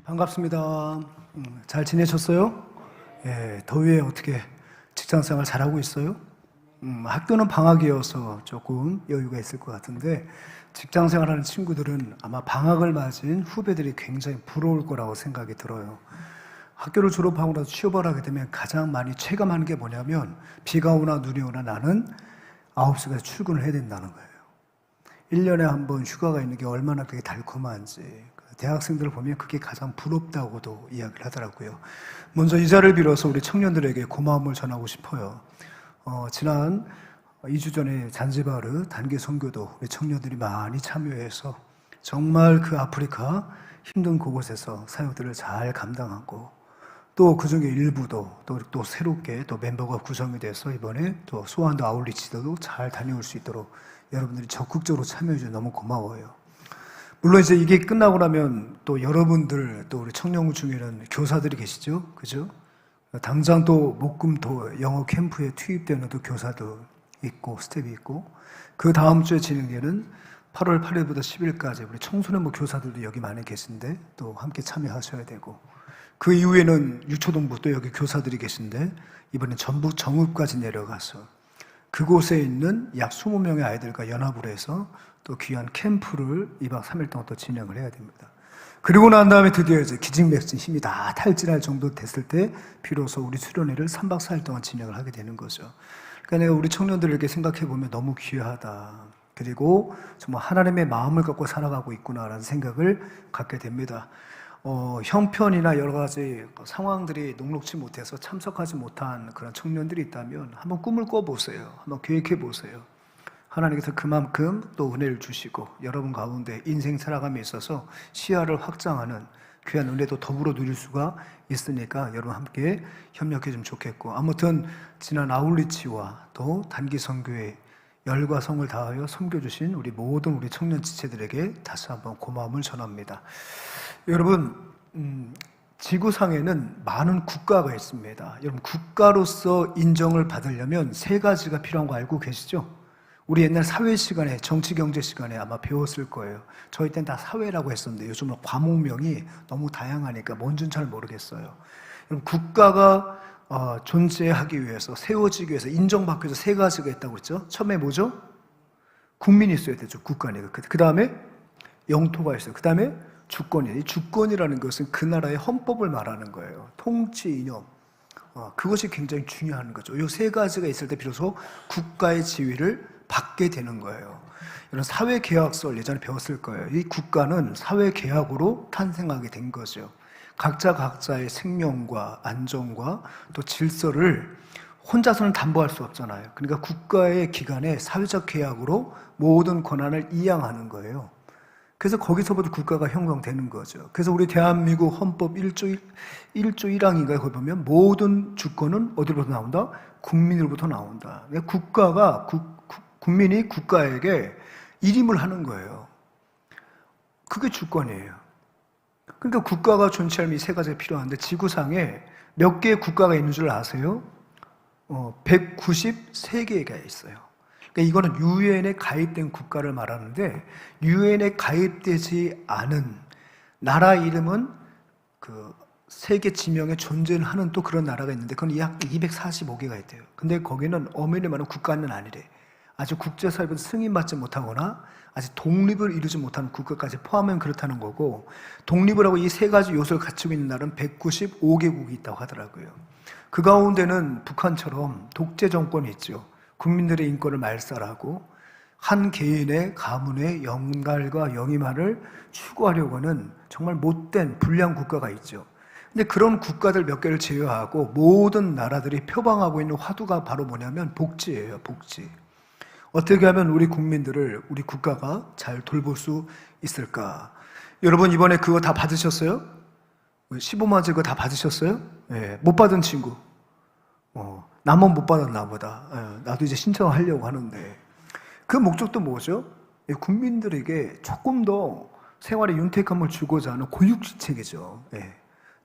반갑습니다. 잘 지내셨어요? 예, 더위에 어떻게 직장생활 잘하고 있어요? 학교는 방학이어서 조금 여유가 있을 것 같은데 직장생활하는 친구들은 아마 방학을 맞은 후배들이 굉장히 부러울 거라고 생각이 들어요. 학교를 졸업하고 나서 취업을 하게 되면 가장 많이 체감하는 게 뭐냐면 비가 오나 눈이 오나 나는 9시까지 출근을 해야 된다는 거예요. 1년에 한 번 휴가가 있는 게 얼마나 그게 달콤한지 대학생들을 보면 그게 가장 부럽다고도 이야기를 하더라고요. 먼저 이 자리를 빌어서 우리 청년들에게 고마움을 전하고 싶어요. 지난 2주 전에 잔지바르 단기 선교도 우리 청년들이 많이 참여해서 정말 그 아프리카 힘든 그곳에서 사역들을 잘 감당하고 또 그중에 일부도 또 새롭게 또 멤버가 구성이 돼서 이번에 또 소환도 아울리치도 잘 다녀올 수 있도록 여러분들이 적극적으로 참여해 주셔서 너무 고마워요. 물론 이제 이게 끝나고 나면 또 여러분들 또 우리 청년 중에는 교사들이 계시죠, 그죠? 당장 또 목금토 영어 캠프에 투입되는 또 교사도 있고 스텝이 있고 그 다음 주에 진행되는 8월 8일부터 10일까지 우리 청소년부 교사들도 여기 많이 계신데 또 함께 참여하셔야 되고 그 이후에는 유초동부 또 여기 교사들이 계신데 이번엔 전북 정읍까지 내려가서 그곳에 있는 약 20명의 아이들과 연합을 해서 또 귀한 캠프를 2박 3일 동안 또 진행을 해야 됩니다. 그리고 난 다음에 드디어 이제 기직맥진 힘이 다 탈진할 정도 됐을 때 비로소 우리 수련회를 3박 4일 동안 진행을 하게 되는 거죠. 그러니까 내가 우리 청년들에게 생각해 보면 너무 귀하다. 그리고 정말 하나님의 마음을 갖고 살아가고 있구나라는 생각을 갖게 됩니다. 형편이나 여러 가지 상황들이 녹록지 못해서 참석하지 못한 그런 청년들이 있다면 한번 꿈을 꿔보세요. 한번 계획해 보세요. 하나님께서 그만큼 또 은혜를 주시고 여러분 가운데 인생 살아감에 있어서 시야를 확장하는 귀한 은혜도 더불어 누릴 수가 있으니까 여러분 함께 협력해 주면 좋겠고 아무튼 지난 아울리치와 또 단기 선교회 열과 성을 다하여 섬겨주신 우리 모든 우리 청년 지체들에게 다시 한번 고마움을 전합니다. 여러분 지구상에는 많은 국가가 있습니다. 여러분 국가로서 인정을 받으려면 세 가지가 필요한 거 알고 계시죠? 우리 옛날 사회 시간에 정치 경제 시간에 아마 배웠을 거예요. 저희 때는 다 사회라고 했었는데 요즘은 과목명이 너무 다양하니까 뭔지는 잘 모르겠어요. 여러분 국가가 존재하기 위해서 세워지기 위해서 인정받기 위해서 세 가지가 있다고 그랬죠. 처음에 뭐죠? 국민이 있어야 되죠. 국가니까. 그 다음에 영토가 있어요. 그 다음에 주권이에요. 이 주권이라는 것은 그 나라의 헌법을 말하는 거예요. 통치 이념. 그것이 굉장히 중요한 거죠. 이 세 가지가 있을 때 비로소 국가의 지위를 받게 되는 거예요. 이런 사회계약서를 예전에 배웠을 거예요. 이 국가는 사회계약으로 탄생하게 된 거죠. 각자의 생명과 안전과 또 질서를 혼자서는 담보할 수 없잖아요. 그러니까 국가의 기관에 사회적 계약으로 모든 권한을 이양하는 거예요. 그래서 거기서부터 국가가 형성되는 거죠. 그래서 우리 대한민국 헌법 1조 1항인가에 거기 보면 모든 주권은 어디로부터 나온다? 국민으로부터 나온다. 국가가 국민이 국가에게 일임을 하는 거예요. 그게 주권이에요. 그러니까 국가가 존재하려면 이 세 가지가 필요한데 지구상에 몇 개의 국가가 있는 줄 아세요? 193개가 있어요. 그러니까 이거는 유엔에 가입된 국가를 말하는데 유엔에 가입되지 않은 나라 이름은 그 세계 지명에 존재하는 또 그런 나라가 있는데 그건 약 245개가 있대요. 근데 거기는 엄연히 말하면 국가는 아니래. 아직 국제사회에서 승인받지 못하거나 아직 독립을 이루지 못하는 국가까지 포함하면 그렇다는 거고 독립을 하고 이 세 가지 요소를 갖추고 있는 나라는 195개국이 있다고 하더라고요. 그 가운데는 북한처럼 독재 정권이 있죠. 국민들의 인권을 말살하고 한 개인의 가문의 영달과 영위만을 추구하려고 하는 정말 못된 불량 국가가 있죠. 근데 그런 국가들 몇 개를 제외하고 모든 나라들이 표방하고 있는 화두가 바로 뭐냐면 복지예요. 복지. 어떻게 하면 우리 국민들을 우리 국가가 잘 돌볼 수 있을까? 여러분 이번에 그거 다 받으셨어요? 15만원짜리 그거 다 받으셨어요? 네, 못 받은 친구 나만 못 받았나 보다. 나도 이제 신청하려고 하는데 그 목적도 뭐죠? 국민들에게 조금 더 생활의 윤택함을 주고자 하는 고육지책이죠.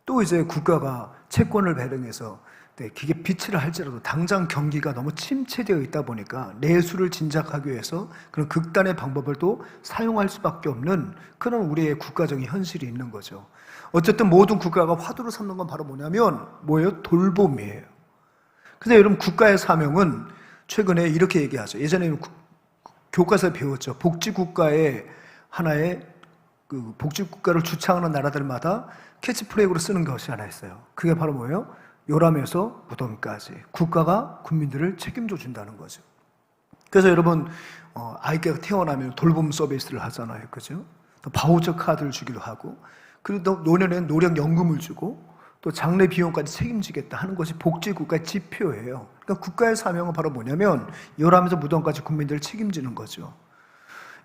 또 이제 국가가 채권을 발행해서 그게 비치를 할지라도 당장 경기가 너무 침체되어 있다 보니까 내수를 진작하기 위해서 그런 극단의 방법을 또 사용할 수밖에 없는 그런 우리의 국가적인 현실이 있는 거죠. 어쨌든 모든 국가가 화두로 삼는 건 바로 뭐냐면 뭐예요? 돌봄이에요. 그래서 여러분 국가의 사명은 최근에 이렇게 얘기하죠. 예전에 교과서에 배웠죠. 복지국가의 하나의 그 복지국가를 주창하는 나라들마다 캐치프레이로 쓰는 것이 하나 있어요. 그게 바로 뭐예요? 요람에서 무덤까지 국가가 국민들을 책임져 준다는 거죠. 그래서 여러분 아이가 태어나면 돌봄 서비스를 하잖아요, 그죠? 또 바우처 카드를 주기도 하고, 그리고 또 노년에는 노령연금을 주고, 또 장례 비용까지 책임지겠다 하는 것이 복지국가의 지표예요. 그러니까 국가의 사명은 바로 뭐냐면 요람에서 무덤까지 국민들을 책임지는 거죠.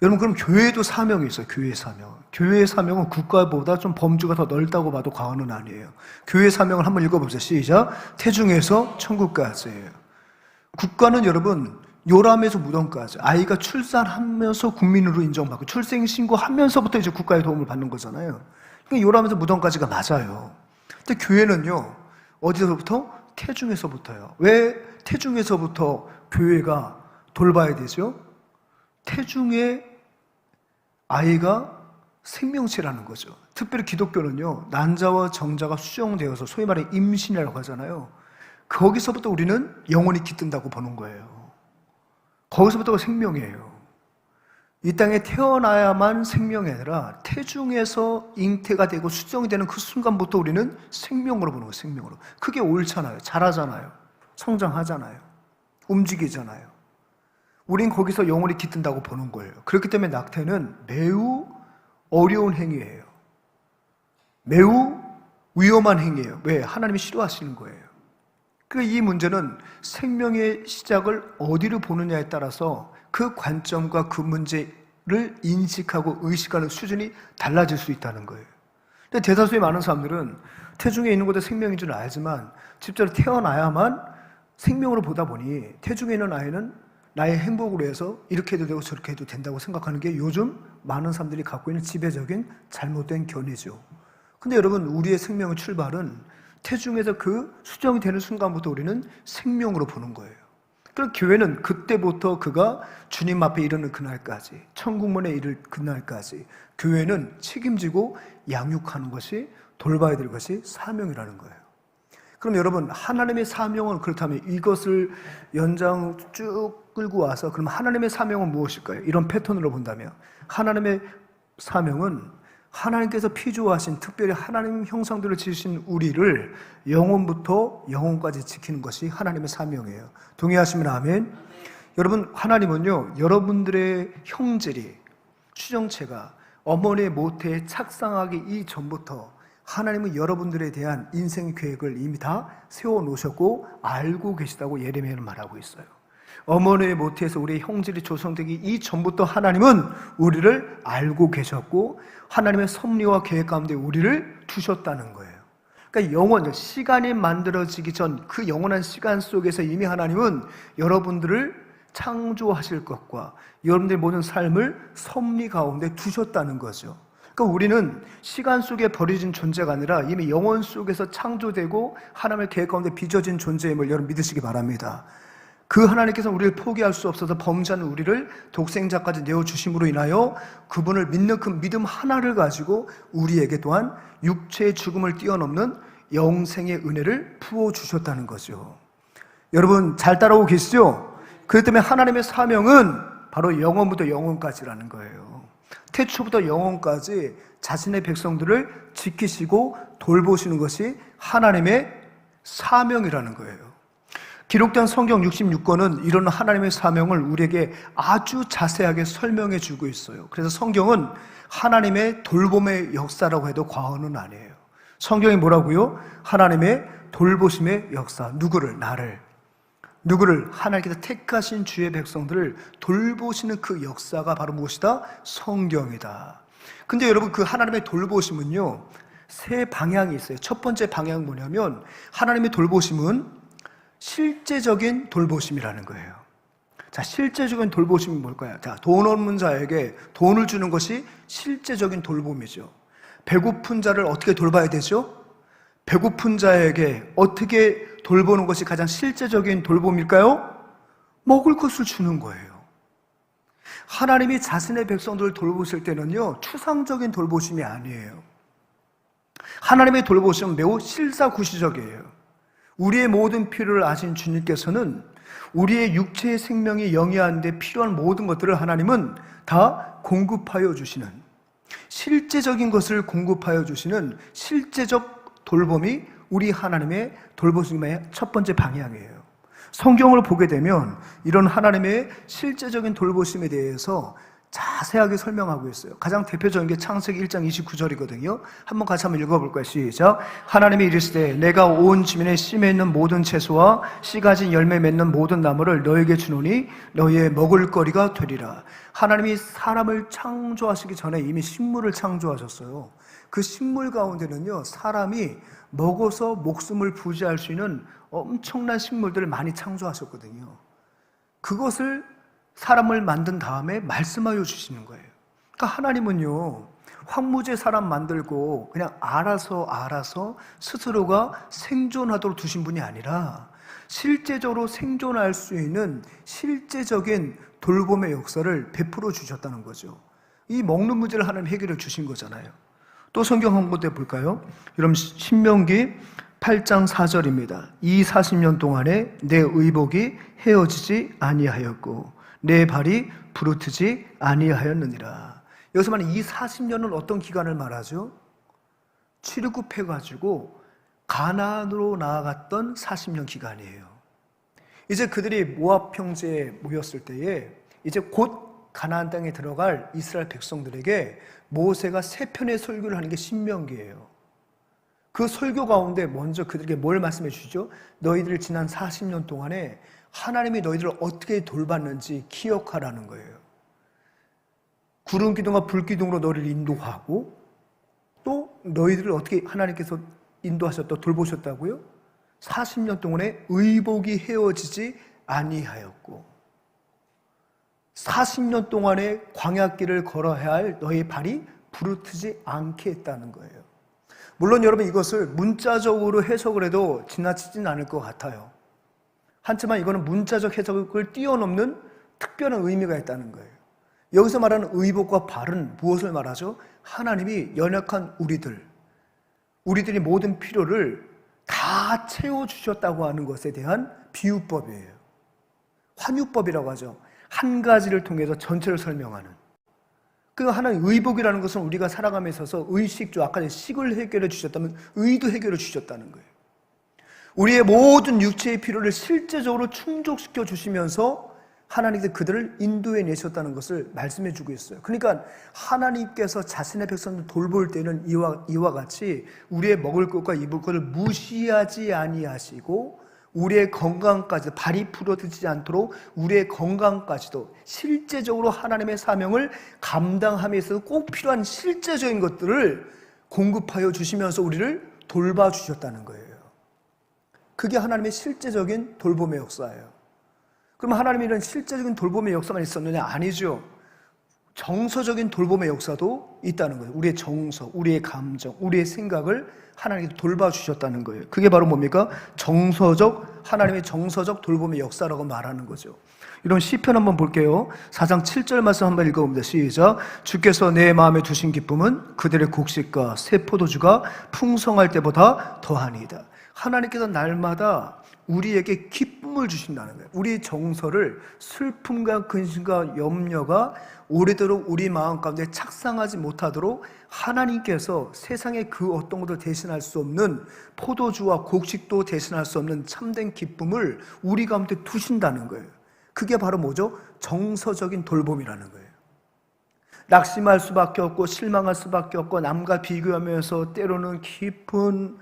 여러분 그럼 교회도 사명이 있어요. 교회의 사명. 교회의 사명은 국가보다 좀 범주가 더 넓다고 봐도 과언은 아니에요. 교회의 사명을 한번 읽어보세요. 시작. 태중에서 천국까지예요. 국가는 여러분 요람에서 무덤까지, 아이가 출산하면서 국민으로 인정받고 출생신고하면서부터 이제 국가의 도움을 받는 거잖아요. 그러니까 요람에서 무덤까지가 맞아요. 근데 교회는요, 어디서부터? 태중에서부터요. 왜 태중에서부터 교회가 돌봐야 되죠? 태중의 아이가 생명체라는 거죠. 특별히 기독교는요, 난자와 정자가 수정되어서 소위 말해 임신이라고 하잖아요. 거기서부터 우리는 영혼이 깃든다고 보는 거예요. 거기서부터가 생명이에요. 이 땅에 태어나야만 생명이 아니라 태중에서 잉태가 되고 수정이 되는 그 순간부터 우리는 생명으로 보는 거예요. 생명으로. 그게 옳잖아요. 자라잖아요. 성장하잖아요. 움직이잖아요. 우린 거기서 영혼이 깃든다고 보는 거예요. 그렇기 때문에 낙태는 매우 어려운 행위예요. 매우 위험한 행위예요. 왜? 하나님이 싫어하시는 거예요. 그러니까 이 문제는 생명의 시작을 어디로 보느냐에 따라서 그 관점과 그 문제를 인식하고 의식하는 수준이 달라질 수 있다는 거예요. 근데 대다수의 많은 사람들은 태중에 있는 것도 생명인 줄 알지만 실제로 태어나야만 생명으로 보다 보니 태중에 있는 아이는 나의 행복으로 해서 이렇게 해도 되고 저렇게 해도 된다고 생각하는 게 요즘 많은 사람들이 갖고 있는 지배적인 잘못된 견해죠. 근데 여러분, 우리의 생명의 출발은 태중에서 그 수정이 되는 순간부터 우리는 생명으로 보는 거예요. 그럼 교회는 그때부터 그가 주님 앞에 이르는 그날까지, 천국문에 이를 그날까지 교회는 책임지고 양육하는 것이, 돌봐야 될 것이 사명이라는 거예요. 그럼 여러분, 하나님의 사명은 그렇다면 이것을 연장 쭉 끌고 와서 그럼 하나님의 사명은 무엇일까요? 이런 패턴으로 본다면 하나님의 사명은 하나님께서 피조하신, 특별히 하나님 형상대로 지으신 우리를 영혼부터 영혼까지 지키는 것이 하나님의 사명이에요. 동의하시면 아멘. 여러분, 하나님은요, 여러분들의 형질이, 추정체가 어머니의 모태에 착상하기 이전부터 하나님은 여러분들에 대한 인생 계획을 이미 다 세워놓으셨고 알고 계시다고 예레미야는 말하고 있어요. 어머니의 모태에서 우리의 형질이 조성되기 이전부터 하나님은 우리를 알고 계셨고 하나님의 섭리와 계획 가운데 우리를 두셨다는 거예요. 그러니까 영원, 시간이 만들어지기 전 그 영원한 시간 속에서 이미 하나님은 여러분들을 창조하실 것과 여러분들의 모든 삶을 섭리 가운데 두셨다는 거죠. 그러니까 우리는 시간 속에 버려진 존재가 아니라 이미 영원 속에서 창조되고 하나님의 계획 가운데 빚어진 존재임을 여러분 믿으시기 바랍니다. 그 하나님께서 우리를 포기할 수 없어서 범죄하는 우리를 독생자까지 내어주심으로 인하여 그분을 믿는 그 믿음 하나를 가지고 우리에게 또한 육체의 죽음을 뛰어넘는 영생의 은혜를 부어주셨다는 거죠. 여러분 잘 따라오고 계시죠? 그렇기 때문에 하나님의 사명은 바로 영원부터 영원까지라는 거예요. 태초부터 영원까지 자신의 백성들을 지키시고 돌보시는 것이 하나님의 사명이라는 거예요. 기록된 성경 66권은 이런 하나님의 사명을 우리에게 아주 자세하게 설명해 주고 있어요. 그래서 성경은 하나님의 돌봄의 역사라고 해도 과언은 아니에요. 성경이 뭐라고요? 하나님의 돌보심의 역사. 누구를? 나를. 누구를? 하나님께서 택하신 주의 백성들을 돌보시는 그 역사가 바로 무엇이다? 성경이다. 근데 여러분, 그 하나님의 돌보심은요, 세 방향이 있어요. 첫 번째 방향은 뭐냐면 하나님의 돌보심은 실제적인 돌보심이라는 거예요. 자, 실제적인 돌보심이 뭘까요? 자, 돈 없는 자에게 돈을 주는 것이 실제적인 돌봄이죠. 배고픈 자를 어떻게 돌봐야 되죠? 배고픈 자에게 어떻게 돌보는 것이 가장 실제적인 돌봄일까요? 먹을 것을 주는 거예요. 하나님이 자신의 백성들을 돌보실 때는요, 추상적인 돌보심이 아니에요. 하나님의 돌보심은 매우 실사구시적이에요. 우리의 모든 필요를 아신 주님께서는 우리의 육체의 생명이 영위하는데 필요한 모든 것들을 하나님은 다 공급하여 주시는, 실제적인 것을 공급하여 주시는 실제적 돌봄이 우리 하나님의 돌보심의 첫 번째 방향이에요. 성경을 보게 되면 이런 하나님의 실제적인 돌보심에 대해서 자세하게 설명하고 있어요. 가장 대표적인 게 창세기 1장 29절이거든요. 한번 같이 한번 읽어볼까요? 시작. 하나님이 이르시되 내가 온 지면에 씨 맺는 모든 채소와 씨 가진 열매 맺는 모든 나무를 너에게 주노니 너희의 먹을 거리가 되리라. 하나님이 사람을 창조하시기 전에 이미 식물을 창조하셨어요. 그 식물 가운데는요, 사람이 먹어서 목숨을 부지할 수 있는 엄청난 식물들을 많이 창조하셨거든요. 그것을 사람을 만든 다음에 말씀하여 주시는 거예요. 그러니까 하나님은요, 황무지에 사람 만들고 그냥 알아서 스스로가 생존하도록 두신 분이 아니라 실제적으로 생존할 수 있는 실제적인 돌봄의 역사를 베풀어 주셨다는 거죠. 이 먹는 문제를 하나님 해결해 주신 거잖아요. 또 성경 한 군데 볼까요? 여러분 신명기 8장 4절입니다. 이 40년 동안에 내 의복이 헤어지지 아니하였고 내 발이 부르트지 아니하였느니라. 여기서 말하는 이 40년은 어떤 기간을 말하죠? 출애굽해가지고 가나안으로 나아갔던 40년 기간이에요. 이제 그들이 모압 평지에 모였을 때에 이제 곧 가나안 땅에 들어갈 이스라엘 백성들에게 모세가 세 편의 설교를 하는 게 신명기예요. 그 설교 가운데 먼저 그들에게 뭘 말씀해 주시죠? 너희들 지난 40년 동안에 하나님이 너희들을 어떻게 돌봤는지 기억하라는 거예요. 구름 기둥과 불 기둥으로 너희를 인도하고 또 너희들을 어떻게 하나님께서 인도하셨다 돌보셨다고요? 40년 동안에 의복이 헤어지지 아니하였고 40년 동안에 광야길을 걸어야 할 너희 발이 부르트지 않게 했다는 거예요. 물론 여러분 이것을 문자적으로 해석을 해도 지나치진 않을 것 같아요. 하지만 이거는 문자적 해석을 뛰어넘는 특별한 의미가 있다는 거예요. 여기서 말하는 의복과 발은 무엇을 말하죠? 하나님이 연약한 우리들이 모든 필요를 다 채워주셨다고 하는 것에 대한 비유법이에요. 환유법이라고 하죠. 한 가지를 통해서 전체를 설명하는. 그 하나의 의복이라는 것은 우리가 살아감에 있어서 의식주, 아까 식을 해결해 주셨다면 의도 해결해 주셨다는 거예요. 우리의 모든 육체의 필요를 실제적으로 충족시켜 주시면서 하나님께서 그들을 인도해 내셨다는 것을 말씀해 주고 있어요. 그러니까 하나님께서 자신의 백성을 돌볼 때는 이와 같이 우리의 먹을 것과 입을 것을 무시하지 아니하시고 우리의 건강까지 발이 부러지지 않도록 우리의 건강까지도 실제적으로 하나님의 사명을 감당함에 있어서 꼭 필요한 실제적인 것들을 공급하여 주시면서 우리를 돌봐 주셨다는 거예요. 그게 하나님의 실제적인 돌봄의 역사예요. 그럼 하나님이 이런 실제적인 돌봄의 역사만 있었느냐? 아니죠. 정서적인 돌봄의 역사도 있다는 거예요. 우리의 정서, 우리의 감정, 우리의 생각을 하나님께 돌봐주셨다는 거예요. 그게 바로 뭡니까? 하나님의 정서적 돌봄의 역사라고 말하는 거죠. 이런 시편 한번 볼게요. 4장 7절 말씀 한번 읽어봅니다. 시작. 주께서 내 마음에 두신 기쁨은 그들의 곡식과 새 포도주가 풍성할 때보다 더하니이다. 하나님께서 날마다 우리에게 기쁨을 주신다는 거예요. 우리 정서를 슬픔과 근심과 염려가 오래도록 우리 마음 가운데 착상하지 못하도록 하나님께서 세상의 그 어떤 것도 대신할 수 없는 포도주와 곡식도 대신할 수 없는 참된 기쁨을 우리 가운데 두신다는 거예요. 그게 바로 뭐죠? 정서적인 돌봄이라는 거예요. 낙심할 수밖에 없고 실망할 수밖에 없고 남과 비교하면서 때로는 깊은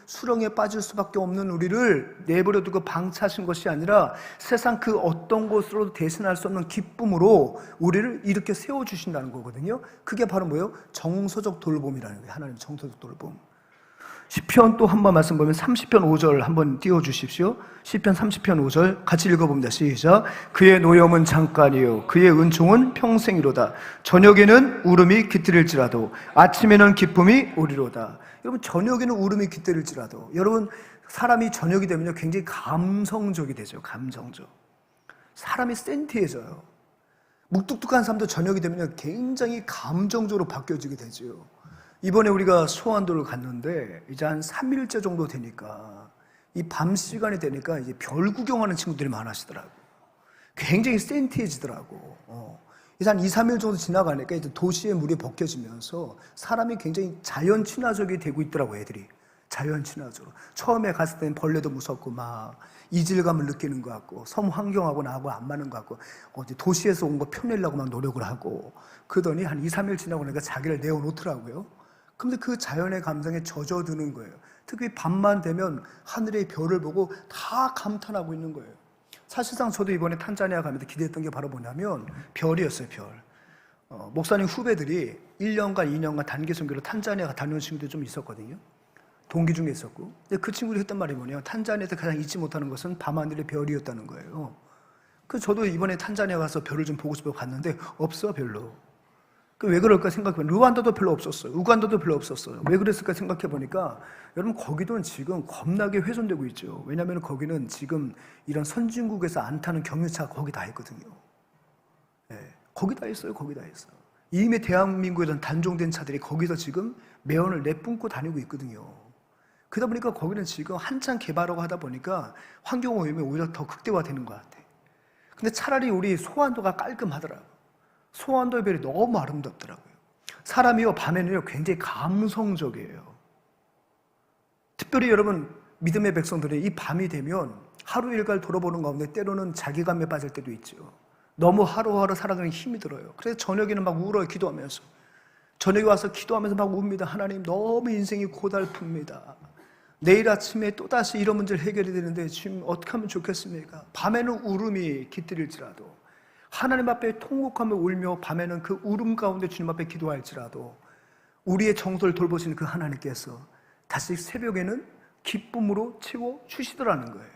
수렁에 빠질 수밖에 없는 우리를 내버려 두고 방치하신 것이 아니라 세상 그 어떤 것으로도 대신할 수 없는 기쁨으로 우리를 이렇게 세워주신다는 거거든요. 그게 바로 뭐예요? 정서적 돌봄이라는 거예요. 하나님의 정서적 돌봄. 시편 또 한 번 말씀 보면 30편 5절 한번 띄워주십시오. 시편 30편 5절 같이 읽어봅니다. 시작. 그의 노염은 잠깐이요 그의 은총은 평생이로다. 저녁에는 울음이 깃들일지라도 아침에는 기쁨이 오리로다. 여러분 저녁에는 울음이 깃들일지라도 여러분 사람이 저녁이 되면요 굉장히 감성적이 되죠. 감성적. 사람이 센티해져요. 묵뚝뚝한 사람도 저녁이 되면 굉장히 감정적으로 바뀌어지게 되죠. 이번에 우리가 소환도를 갔는데 이제 한 3일째 정도 되니까 이 밤 시간이 되니까 이제 별 구경하는 친구들이 많으시더라고. 굉장히 센티해지더라고. 이제 한 2, 3일 정도 지나가니까 이제 도시의 물이 벗겨지면서 사람이 굉장히 자연 친화적이 되고 있더라고, 애들이. 자연 친화적으로. 처음에 갔을 때는 벌레도 무섭고 막 이질감을 느끼는 것 같고 섬 환경하고 나하고 안 맞는 것 같고 도시에서 온 거 펴내려고 막 노력을 하고 그러더니 한 2, 3일 지나고 나니까 자기를 내어놓더라고요. 근데 그 자연의 감성에 젖어드는 거예요. 특히 밤만 되면 하늘의 별을 보고 다 감탄하고 있는 거예요. 사실상 저도 이번에 탄자니아 가면서 기대했던 게 바로 뭐냐면 별이었어요, 별. 목사님 후배들이 1년간, 2년간 단기 선교로 탄자니아 다녀온 친구들이 좀 있었거든요. 동기 중에 있었고. 근데 그 친구들이 했던 말이 뭐냐면 탄자니아에서 가장 잊지 못하는 것은 밤하늘의 별이었다는 거예요. 그래서 저도 이번에 탄자니아 가서 별을 좀 보고 싶어 갔는데 없어, 별로. 왜 그럴까 생각해보면 루안다도 별로 없었어요. 우간다도 별로 없었어요. 왜 그랬을까 생각해보니까 여러분 거기도 지금 겁나게 훼손되고 있죠. 왜냐하면 거기는 지금 이런 선진국에서 안 타는 경유차가 거기 다 있거든요. 네, 거기 다 있어요. 거기 다 있어요. 이미 대한민국에선 단종된 차들이 거기서 지금 매연을 내뿜고 다니고 있거든요. 그러다 보니까 거기는 지금 한창 개발하고 하다 보니까 환경오염이 오히려 더 극대화되는 것 같아. 근데 차라리 우리 소환도가 깔끔하더라고요. 소환도의 별이 너무 아름답더라고요. 사람이요, 밤에는요, 굉장히 감성적이에요. 특별히 여러분, 믿음의 백성들이 이 밤이 되면 하루 일과를 돌아보는 가운데 때로는 자기감에 빠질 때도 있죠. 너무 하루하루 살아가는 힘이 들어요. 그래서 저녁에는 막 울어요, 기도하면서. 저녁에 와서 기도하면서 막 웁니다. 하나님, 너무 인생이 고달픕니다. 내일 아침에 또다시 이런 문제를 해결해야 되는데 지금 어떻게 하면 좋겠습니까? 밤에는 울음이 깃들일지라도 하나님 앞에 통곡하며 울며 밤에는 그 울음 가운데 주님 앞에 기도할지라도 우리의 정서를 돌보시는 그 하나님께서 다시 새벽에는 기쁨으로 채워주시더라는 거예요.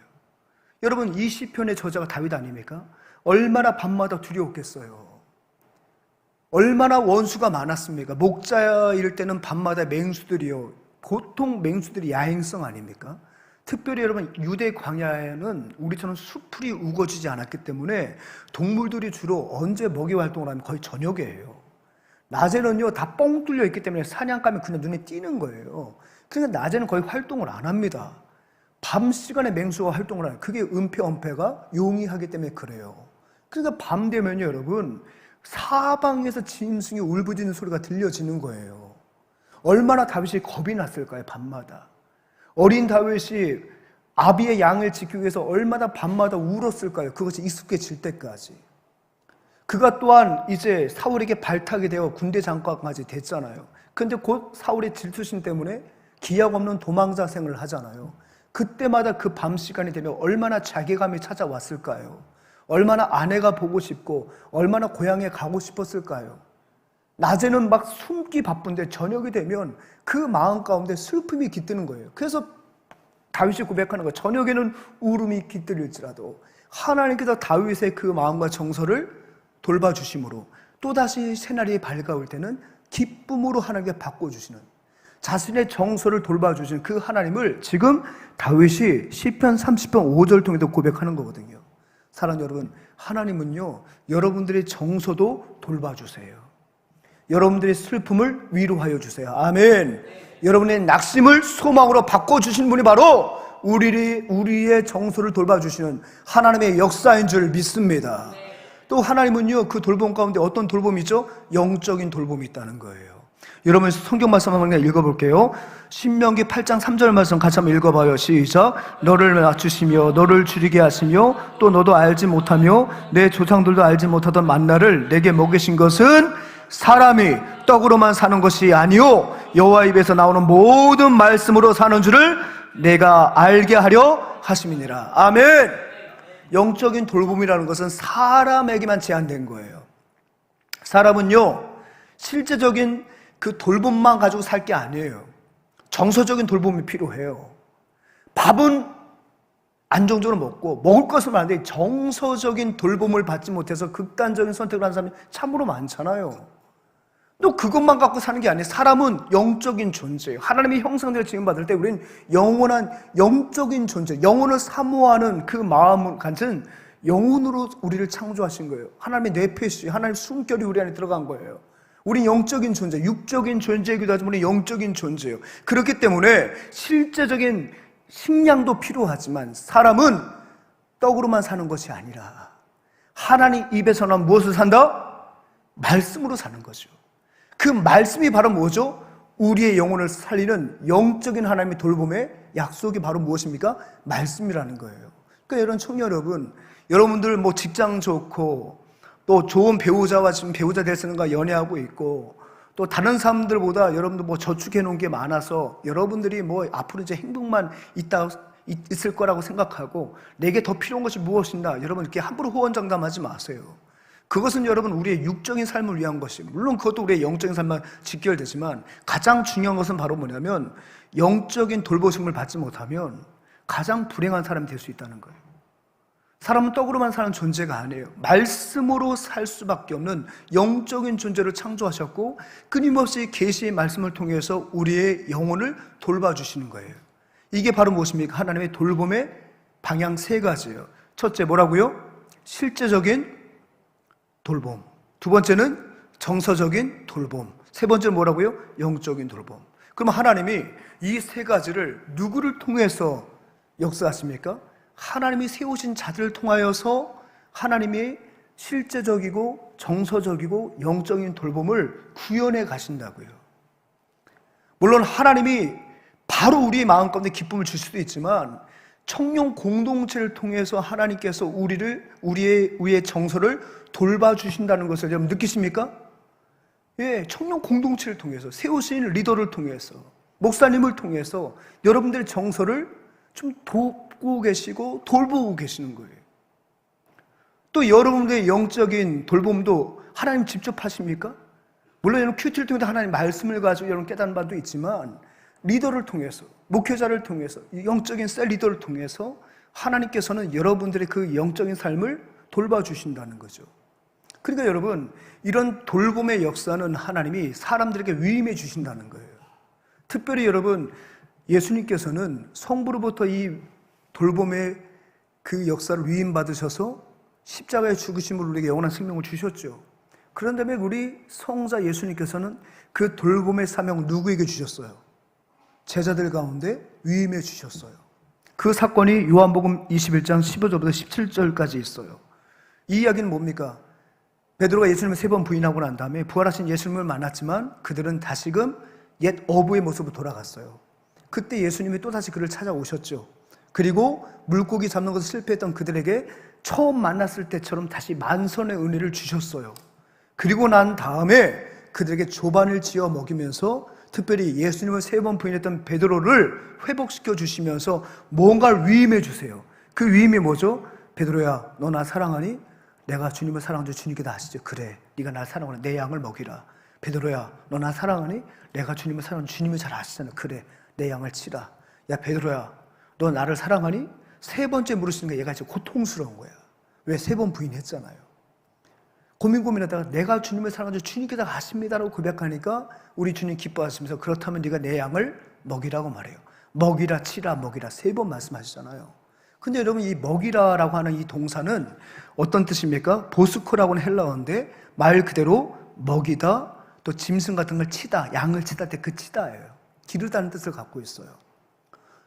여러분, 이 시편의 저자가 다윗 아닙니까? 얼마나 밤마다 두려웠겠어요. 얼마나 원수가 많았습니까? 목자일 때는 밤마다 맹수들이요, 보통 맹수들이 야행성 아닙니까? 특별히 여러분, 유대 광야에는 우리처럼 수풀이 우거지지 않았기 때문에 동물들이 주로 언제 먹이 활동을 하면 거의 저녁에예요. 낮에는요, 다 뻥 뚫려 있기 때문에 사냥감이 그냥 눈에 띄는 거예요. 그러니까 낮에는 거의 활동을 안 합니다. 밤 시간에 맹수가 활동을 하는, 그게 은폐, 엄폐가 용이하기 때문에 그래요. 그러니까 밤 되면요, 여러분, 사방에서 짐승이 울부짖는 소리가 들려지는 거예요. 얼마나 다윗이 겁이 났을까요, 밤마다. 어린 다윗이 아비의 양을 지키기 위해서 얼마나 밤마다 울었을까요? 그것이 익숙해질 때까지. 그가 또한 이제 사울에게 발탁이 되어 군대 장관까지 됐잖아요. 근데 곧 사울의 질투심 때문에 기약 없는 도망자 생활을 하잖아요. 그때마다 그 밤 시간이 되면 얼마나 자괴감이 찾아왔을까요? 얼마나 아내가 보고 싶고 얼마나 고향에 가고 싶었을까요? 낮에는 막 숨기 바쁜데 저녁이 되면 그 마음 가운데 슬픔이 깃드는 거예요. 그래서 다윗이 고백하는 거예요. 저녁에는 울음이 깃들일지라도 하나님께서 다윗의 그 마음과 정서를 돌봐주심으로 또다시 새날이 밝아올 때는 기쁨으로 하나님께 바꿔주시는, 자신의 정서를 돌봐주시는 그 하나님을 지금 다윗이 시편 30편 5절 통해서 고백하는 거거든요. 사랑하는 여러분, 하나님은요, 여러분들의 정서도 돌봐주세요. 여러분들의 슬픔을 위로하여 주세요. 아멘. 여러분의 낙심을 소망으로 바꿔주신 분이 바로 우리의 정서를 돌봐주시는 하나님의 역사인 줄 믿습니다. 또 하나님은요, 그 돌봄 가운데 어떤 돌봄이죠? 영적인 돌봄이 있다는 거예요. 여러분, 성경 말씀 한번 읽어볼게요. 신명기 8장 3절 말씀 같이 한번 읽어봐요. 시작. 너를 낮추시며 너를 줄이게 하시며 또 너도 알지 못하며 내 조상들도 알지 못하던 만나를 내게 먹이신 것은 사람이 떡으로만 사는 것이 아니요 여호와 입에서 나오는 모든 말씀으로 사는 줄을 내가 알게 하려 하심이니라. 아멘. 영적인 돌봄이라는 것은 사람에게만 제한된 거예요. 사람은요, 실제적인 그 돌봄만 가지고 살 게 아니에요. 정서적인 돌봄이 필요해요. 밥은 안정적으로 먹고 먹을 것은 많은데 정서적인 돌봄을 받지 못해서 극단적인 선택을 하는 사람이 참으로 많잖아요. 또 그것만 갖고 사는 게 아니에요. 사람은 영적인 존재예요. 하나님의 형상대로 지음받을 때 우리는 영원한 영적인 존재, 영혼을 사모하는 그 마음을 가진 영혼으로 우리를 창조하신 거예요. 하나님의 뇌폐시, 하나님의 숨결이 우리 안에 들어간 거예요. 우린 영적인 존재, 육적인 존재이기도 하지만 우리 영적인 존재예요. 그렇기 때문에 실제적인 식량도 필요하지만 사람은 떡으로만 사는 것이 아니라 하나님 입에서 난 무엇을 산다? 말씀으로 사는 거죠. 그 말씀이 바로 뭐죠? 우리의 영혼을 살리는 영적인 하나님의 돌봄의 약속이 바로 무엇입니까? 말씀이라는 거예요. 그러니까 여러분, 청년 여러분, 여러분들 뭐 직장 좋고 또 좋은 배우자와 지금 배우자 될 사람과 연애하고 있고 또 다른 사람들보다 여러분들 뭐 저축해 놓은 게 많아서 여러분들이 뭐 앞으로 이제 행복만 있을 거라고 생각하고 내게 더 필요한 것이 무엇인가, 여러분 이렇게 함부로 호언장담하지 마세요. 그것은 여러분 우리의 육적인 삶을 위한 것이, 물론 그것도 우리의 영적인 삶과 직결되지만 가장 중요한 것은 바로 뭐냐면 영적인 돌보심을 받지 못하면 가장 불행한 사람이 될 수 있다는 거예요. 사람은 떡으로만 사는 존재가 아니에요. 말씀으로 살 수밖에 없는 영적인 존재를 창조하셨고 끊임없이 계시의 말씀을 통해서 우리의 영혼을 돌봐주시는 거예요. 이게 바로 무엇입니까? 하나님의 돌봄의 방향 세 가지예요. 첫째 뭐라고요? 실제적인 돌봄. 두 번째는 정서적인 돌봄. 세 번째는 뭐라고요? 영적인 돌봄. 그럼 하나님이 이 세 가지를 누구를 통해서 역사하십니까? 하나님이 세우신 자들을 통하여서 하나님이 실제적이고 정서적이고 영적인 돌봄을 구현해 가신다고요. 물론 하나님이 바로 우리의 마음 가운데 기쁨을 줄 수도 있지만 청년 공동체를 통해서 하나님께서 우리의 정서를 돌봐주신다는 것을 여러분 느끼십니까? 예, 청년 공동체를 통해서 세우신 리더를 통해서 목사님을 통해서 여러분들의 정서를 좀 돕고 계시고 돌보고 계시는 거예요. 또 여러분들의 영적인 돌봄도 하나님 직접 하십니까? 물론 여러분 큐티를 통해서 하나님 말씀을 가지고 여러분 깨닫는 바도 있지만 리더를 통해서, 목회자를 통해서, 영적인 셀 리더를 통해서 하나님께서는 여러분들의 그 영적인 삶을 돌봐주신다는 거죠. 그러니까 여러분, 이런 돌봄의 역사는 하나님이 사람들에게 위임해 주신다는 거예요. 특별히 여러분, 예수님께서는 성부로부터 이 돌봄의 그 역사를 위임받으셔서 십자가의 죽으심으로 우리에게 영원한 생명을 주셨죠. 그런 다음에 우리 성자 예수님께서는 그 돌봄의 사명 누구에게 주셨어요? 제자들 가운데 위임해 주셨어요. 그 사건이 요한복음 21장 15절부터 17절까지 있어요. 이 이야기는 뭡니까? 베드로가 예수님을 3번 부인하고 난 다음에 부활하신 예수님을 만났지만 그들은 다시금 옛 어부의 모습으로 돌아갔어요. 그때 예수님이 또다시 그를 찾아오셨죠. 그리고 물고기 잡는 것을 실패했던 그들에게 처음 만났을 때처럼 다시 만선의 은혜를 주셨어요. 그리고 난 다음에 그들에게 조반을 지어 먹이면서 특별히 예수님을 3번 부인했던 베드로를 회복시켜 주시면서 뭔가를 위임해 주세요. 그 위임이 뭐죠? 베드로야, 너 나 사랑하니? 내가 주님을 사랑하는 줄 주님께 다 아시죠? 그래, 네가 날 사랑하니 내 양을 먹이라. 베드로야, 너 나 사랑하니? 내가 주님을 사랑하는 줄 주님이 잘 아시잖아. 그래, 내 양을 치라. 야 베드로야, 너 나를 사랑하니? 3번째 물으시는 게 얘가 이제 고통스러운 거야. 왜? 3번 부인했잖아요. 고민하다가 내가 주님을 사랑하는 줄 주님께 다 아십니다라고 고백하니까 우리 주님 기뻐하시면서 그렇다면 네가 내 양을 먹이라고 말해요. 먹이라, 치라, 먹이라 3번 말씀하시잖아요. 근데 여러분, 이 먹이라라고 하는 이 동사는 어떤 뜻입니까? 보스코라고 하는 헬라어인데 말 그대로 먹이다, 또 짐승 같은 걸 치다, 양을 치다 때 그 치다예요. 기르다는 뜻을 갖고 있어요.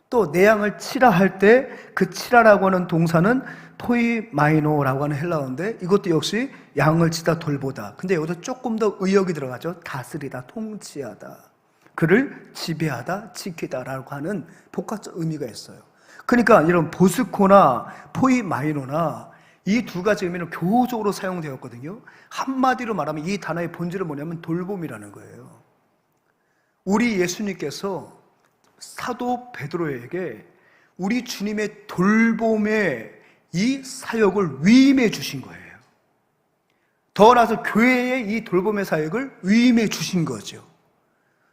또 내 양을 치라 할 때 그 치라라고 하는 동사는 포이마이노라고 하는 헬라어인데 이것도 역시 양을 치다, 돌보다. 근데 여기서 조금 더 의역이 들어가죠. 다스리다, 통치하다, 그를 지배하다, 지키다라고 하는 복합적 의미가 있어요. 그러니까 이런 보스코나 포이마이노나 이 두 가지 의미는 교호적으로 사용되었거든요. 한마디로 말하면 이 단어의 본질은 뭐냐면 돌봄이라는 거예요. 우리 예수님께서 사도 베드로에게 우리 주님의 돌봄의 이 사역을 위임해 주신 거예요. 더 나아가서 교회의 이 돌봄의 사역을 위임해 주신 거죠.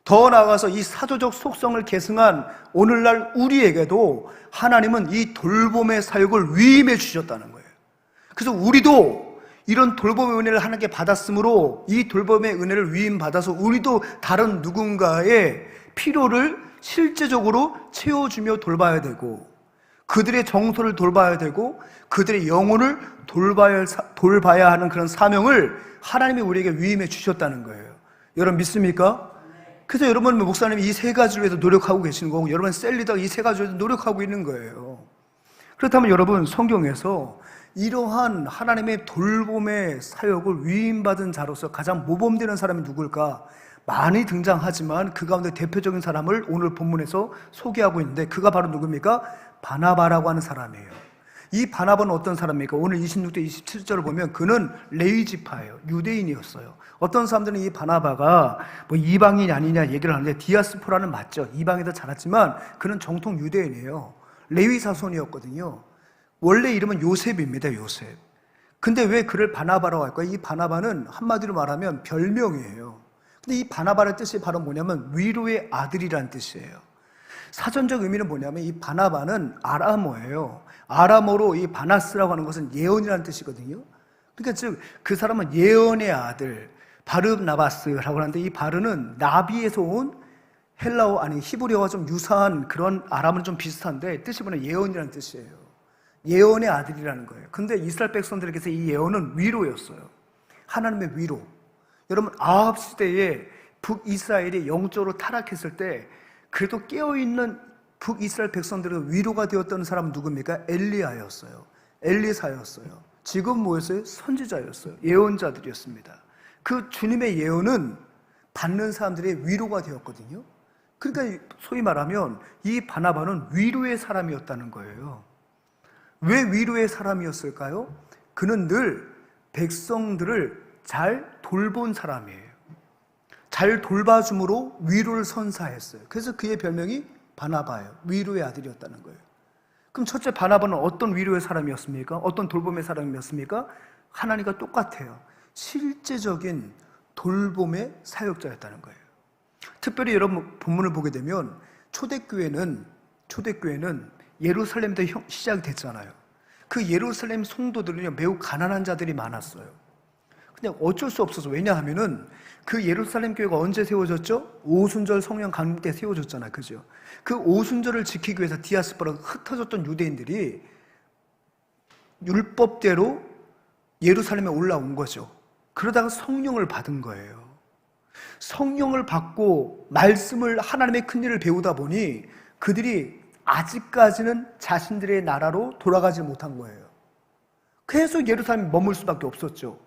더 나아가서 이 사도적 속성을 계승한 오늘날 우리에게도 하나님은 이 돌봄의 사역을 위임해 주셨다는 거예요. 그래서 우리도 이런 돌봄의 은혜를 하나님께 받았으므로 이 돌봄의 은혜를 위임받아서 우리도 다른 누군가의 필요를 실제적으로 채워주며 돌봐야 되고 그들의 정서를 돌봐야 되고 그들의 영혼을 돌봐야 하는 그런 사명을 하나님이 우리에게 위임해 주셨다는 거예요. 여러분 믿습니까? 그래서 여러분 목사님이 이 세 가지를 위해서 노력하고 계시는 거고, 여러분 셀리다가 이 세 가지를 위해서 노력하고 있는 거예요. 그렇다면 여러분 성경에서 이러한 하나님의 돌봄의 사역을 위임받은 자로서 가장 모범되는 사람이 누굴까? 많이 등장하지만 그 가운데 대표적인 사람을 오늘 본문에서 소개하고 있는데, 그가 바로 누굽니까? 바나바라고 하는 사람이에요. 이 바나바는 어떤 사람입니까? 오늘 26절 27절을 보면 그는 레위 지파예요. 유대인이었어요. 어떤 사람들은 이 바나바가 뭐 이방인이 아니냐 얘기를 하는데, 디아스포라는 맞죠. 이방에도 자랐지만 그는 정통 유대인이에요. 레위 자손이었거든요. 원래 이름은 요셉입니다. 요셉. 근데 왜 그를 바나바라고 할까요? 이 바나바는 한마디로 말하면 별명이에요. 근데 이 바나바의 뜻이 바로 뭐냐면 위로의 아들이라는 뜻이에요. 사전적 의미는 뭐냐면 이 바나바는 아람어예요. 아람어로 이 바나스라고 하는 것은 예언이라는 뜻이거든요. 그러니까 즉 그 사람은 예언의 아들, 바르나바스라고 하는데, 이 바르는 나비에서 온 헬라어, 아니 히브리어와 좀 유사한 그런 아람어는 좀 비슷한데 뜻이 뭐냐, 예언이라는 뜻이에요. 예언의 아들이라는 거예요. 근데 이스라엘 백성들에게서 이 예언은 위로였어요. 하나님의 위로. 여러분 아합 시대에 북이스라엘이 영적으로 타락했을 때 그래도 깨어있는 북이스라엘 백성들의 위로가 되었던 사람은 누굽니까? 엘리야였어요. 엘리사였어요. 지금 뭐였어요? 선지자였어요. 예언자들이었습니다. 그 주님의 예언은 받는 사람들의 위로가 되었거든요. 그러니까 소위 말하면 이 바나바는 위로의 사람이었다는 거예요. 왜 위로의 사람이었을까요? 그는 늘 백성들을 잘 돌본 사람이에요. 잘 돌봐줌으로 위로를 선사했어요. 그래서 그의 별명이 바나바예요. 위로의 아들이었다는 거예요. 그럼 첫째, 바나바는 어떤 위로의 사람이었습니까? 어떤 돌봄의 사람이었습니까? 하나님과 똑같아요. 실제적인 돌봄의 사역자였다는 거예요. 특별히 여러분 본문을 보게 되면 초대교회는 예루살렘부터 시작이 됐잖아요. 그 예루살렘 성도들은요, 매우 가난한 자들이 많았어요. 근데 어쩔 수 없어서, 왜냐하면은 그 예루살렘 교회가 언제 세워졌죠? 오순절 성령 강림 때 세워졌잖아요. 그죠? 그 오순절을 지키기 위해서 디아스포라가 흩어졌던 유대인들이 율법대로 예루살렘에 올라온 거죠. 그러다가 성령을 받은 거예요. 성령을 받고 말씀을, 하나님의 큰 일을 배우다 보니 그들이 아직까지는 자신들의 나라로 돌아가지 못한 거예요. 계속 예루살렘에 머물 수밖에 없었죠.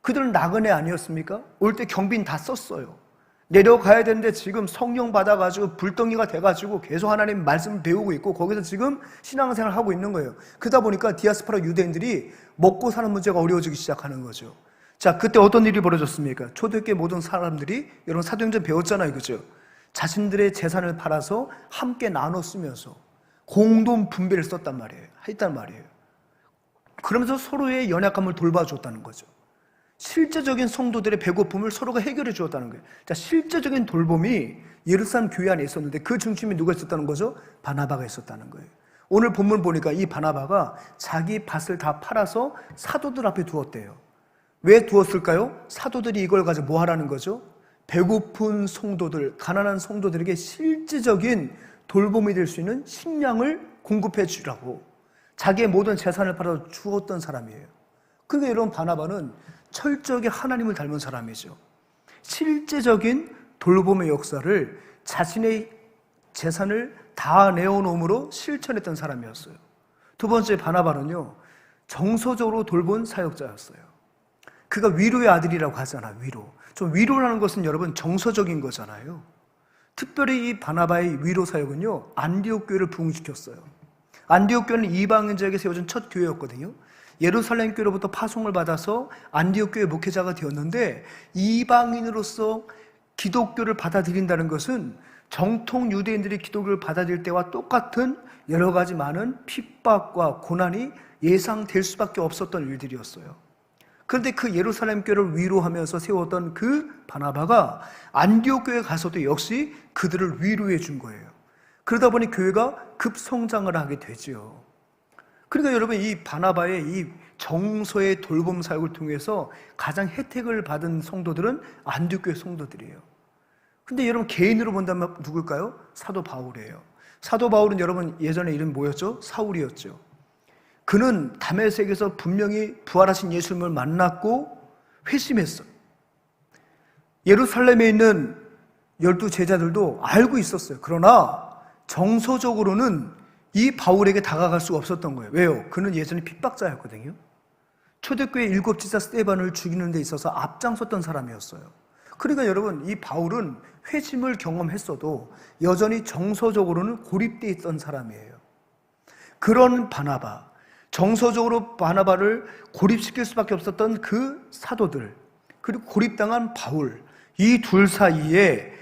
그들은 나그네 아니었습니까? 올 때 경비는 다 썼어요. 내려가야 되는데 지금 성령 받아가지고 불덩이가 돼가지고 계속 하나님 말씀을 배우고 있고 거기서 지금 신앙생활을 하고 있는 거예요. 그러다 보니까 디아스포라 유대인들이 먹고 사는 문제가 어려워지기 시작하는 거죠. 자, 그때 어떤 일이 벌어졌습니까? 초대교회 모든 사람들이, 여러분 사도행전 배웠잖아요. 그죠? 자신들의 재산을 팔아서 함께 나눠 쓰면서 공동 분배를 썼단 말이에요. 했단 말이에요. 그러면서 서로의 연약함을 돌봐줬다는 거죠. 실제적인 성도들의 배고픔을 서로가 해결해 주었다는 거예요. 자, 실제적인 돌봄이 예루살렘 교회 안에 있었는데 그 중심에 누가 있었다는 거죠? 바나바가 있었다는 거예요. 오늘 본문 보니까 이 바나바가 자기 밭을 다 팔아서 사도들 앞에 두었대요. 왜 두었을까요? 사도들이 이걸 가지고 뭐 하라는 거죠? 배고픈 성도들, 가난한 성도들에게 실질적인 돌봄이 될 수 있는 식량을 공급해 주라고 자기의 모든 재산을 팔아 주었던 사람이에요. 그러니까 여러분, 바나바는 철저하게 하나님을 닮은 사람이죠. 실제적인 돌봄의 역사를 자신의 재산을 다 내어놓음으로 실천했던 사람이었어요. 두 번째, 바나바는요, 정서적으로 돌본 사역자였어요. 그가 위로의 아들이라고 하잖아요. 위로라는 것은 여러분 정서적인 거잖아요. 특별히 이 바나바의 위로 사역은요, 안디옥 교회를 부흥시켰어요. 안디옥 교회는 이방인들에게 세워진 첫 교회였거든요. 예루살렘 교회로부터 파송을 받아서 안디옥 교회 목회자가 되었는데, 이방인으로서 기독교를 받아들인다는 것은 정통 유대인들이 기독교를 받아들일 때와 똑같은 여러 가지 많은 핍박과 고난이 예상될 수밖에 없었던 일들이었어요. 그런데 그 예루살렘 교회를 위로하면서 세웠던 그 바나바가 안디옥 교회에 가서도 역시 그들을 위로해 준 거예요. 그러다 보니 교회가 급성장을 하게 되죠. 그러니까 여러분, 이 바나바의 이 정서의 돌봄 사역을 통해서 가장 혜택을 받은 성도들은 안디옥 교회 성도들이에요. 근데 여러분, 개인으로 본다면 누굴까요? 사도 바울이에요. 사도 바울은 여러분 예전에 이름 뭐였죠? 사울이었죠. 그는 다메섹에서 분명히 부활하신 예수님을 만났고 회심했어요. 예루살렘에 있는 12 제자들도 알고 있었어요. 그러나 정서적으로는 이 바울에게 다가갈 수가 없었던 거예요. 왜요? 그는 예전에 핍박자였거든요. 초대교회 7지사 스데반을 죽이는 데 있어서 앞장섰던 사람이었어요. 그러니까 여러분, 이 바울은 회심을 경험했어도 여전히 정서적으로는 고립되어 있던 사람이에요. 그런 바나바, 정서적으로 바나바를 고립시킬 수밖에 없었던 그 사도들, 그리고 고립당한 바울, 이 둘 사이에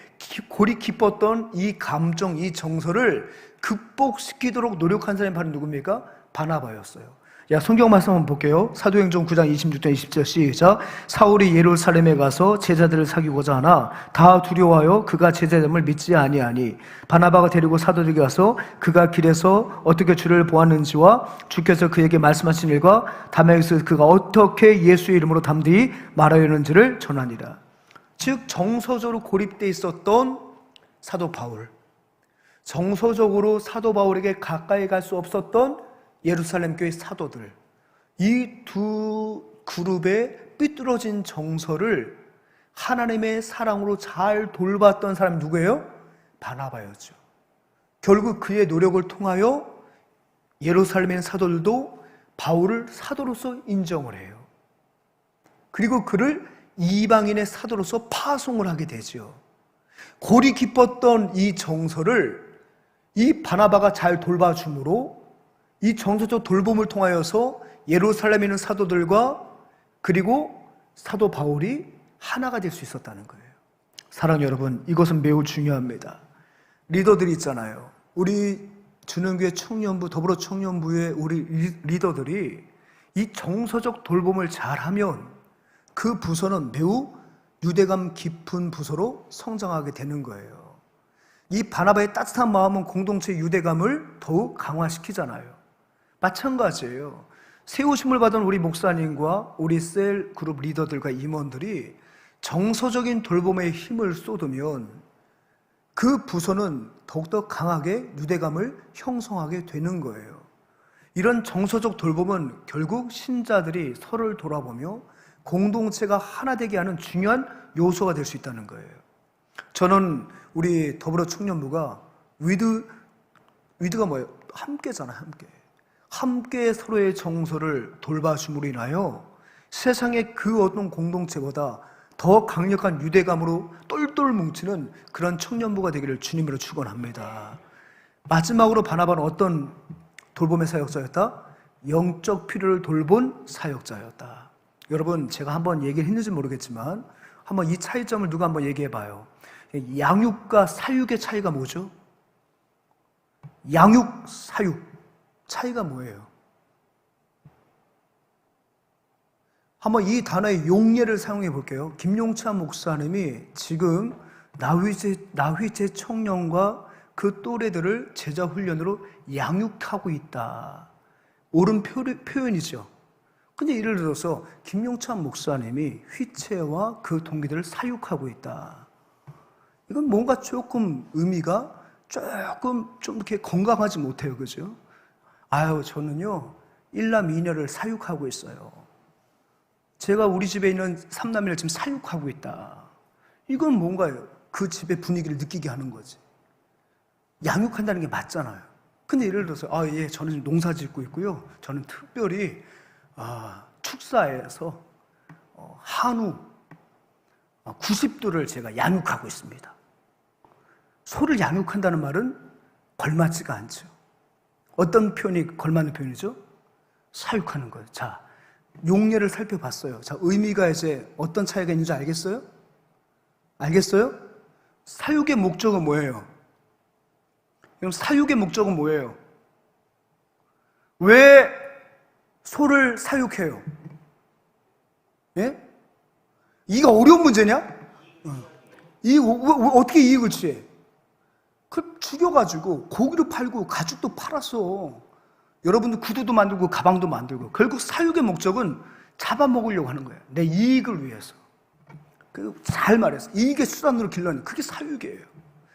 고리 깊었던 이 감정, 이 정서를 극복시키도록 노력한 사람이 바로 누굽니까? 바나바였어요. 성경 말씀 한번 볼게요. 사도행전 9장 26절 27절 시작. 사울이 예루살렘에 가서 제자들을 사귀고자 하나 다 두려워하여 그가 제자됨을 믿지 아니하니 바나바가 데리고 사도들에게 가서 그가 길에서 어떻게 주를 보았는지와 주께서 그에게 말씀하신 일과 다메섹에서 그가 어떻게 예수의 이름으로 담대히 말하였는지를 전하니라. 즉 정서적으로 고립되어 있었던 사도 바울, 정서적으로 사도 바울에게 가까이 갈 수 없었던 예루살렘 교회 사도들, 이 두 그룹의 삐뚤어진 정서를 하나님의 사랑으로 잘 돌봤던 사람이 누구예요? 바나바였죠. 결국 그의 노력을 통하여 예루살렘의 사도들도 바울을 사도로서 인정을 해요. 그리고 그를 이방인의 사도로서 파송을 하게 되죠. 골이 깊었던 이 정서를 이 바나바가 잘 돌봐줌으로 이 정서적 돌봄을 통하여서 예루살렘에 있는 사도들과 그리고 사도 바울이 하나가 될 수 있었다는 거예요. 사랑하는 여러분, 이것은 매우 중요합니다. 리더들이 있잖아요. 우리 주능교회 청년부, 더불어 청년부의 우리 리더들이 이 정서적 돌봄을 잘하면 그 부서는 매우 유대감 깊은 부서로 성장하게 되는 거예요. 이 바나바의 따뜻한 마음은 공동체의 유대감을 더욱 강화시키잖아요. 마찬가지예요. 세우심을 받은 우리 목사님과 우리 셀 그룹 리더들과 임원들이 정서적인 돌봄에 힘을 쏟으면 그 부서는 더욱더 강하게 유대감을 형성하게 되는 거예요. 이런 정서적 돌봄은 결국 신자들이 서로를 돌아보며 공동체가 하나 되게 하는 중요한 요소가 될 수 있다는 거예요. 저는 우리 더불어 청년부가 위드가 뭐예요? 함께잖아요. 함께 서로의 정서를 돌봐줌으로 인하여 세상의 그 어떤 공동체보다 더 강력한 유대감으로 똘똘 뭉치는 그런 청년부가 되기를 주님으로 축원합니다. 마지막으로 바나바는 어떤 돌봄의 사역자였다? 영적 필요를 돌본 사역자였다. 여러분, 제가 한번 얘기를 했는지 모르겠지만 한번 이 차이점을 누가 한번 얘기해 봐요. 양육과 사육의 차이가 뭐죠? 양육, 사육 차이가 뭐예요? 한번 이 단어의 용례를 사용해 볼게요. 김용찬 목사님이 지금 나휘제 청년과 그 또래들을 제자 훈련으로 양육하고 있다. 옳은 표현이죠. 근데 예를 들어서 김용찬 목사님이 휘체와 그 동기들을 사육하고 있다. 이건 뭔가 조금 의미가 조금 좀 이렇게 건강하지 못해요. 그죠? 저는요, 일남 이녀를 사육하고 있어요. 제가 우리 집에 있는 삼남매를 지금 사육하고 있다. 이건 뭔가요? 그 집의 분위기를 느끼게 하는 거지. 양육한다는 게 맞잖아요. 근데 예를 들어서, 저는 지금 농사 짓고 있고요. 저는 특별히, 축사에서, 한우, 90두를 제가 양육하고 있습니다. 소를 양육한다는 말은 걸맞지가 않죠. 어떤 표현이 걸맞는 표현이죠? 사육하는 거예요. 자, 용례를 살펴봤어요. 자, 의미가 이제 어떤 차이가 있는지 알겠어요? 알겠어요? 사육의 목적은 뭐예요? 그럼 사육의 목적은 뭐예요? 왜 소를 사육해요? 예? 이게 어려운 문제냐? 어떻게 이익을 취해? 그걸 죽여가지고 고기도 팔고 가죽도 팔았어. 여러분들 구두도 만들고 가방도 만들고. 결국 사육의 목적은 잡아먹으려고 하는 거예요. 내 이익을 위해서. 잘 말했어. 이익의 수단으로 길러내는, 그게 사육이에요.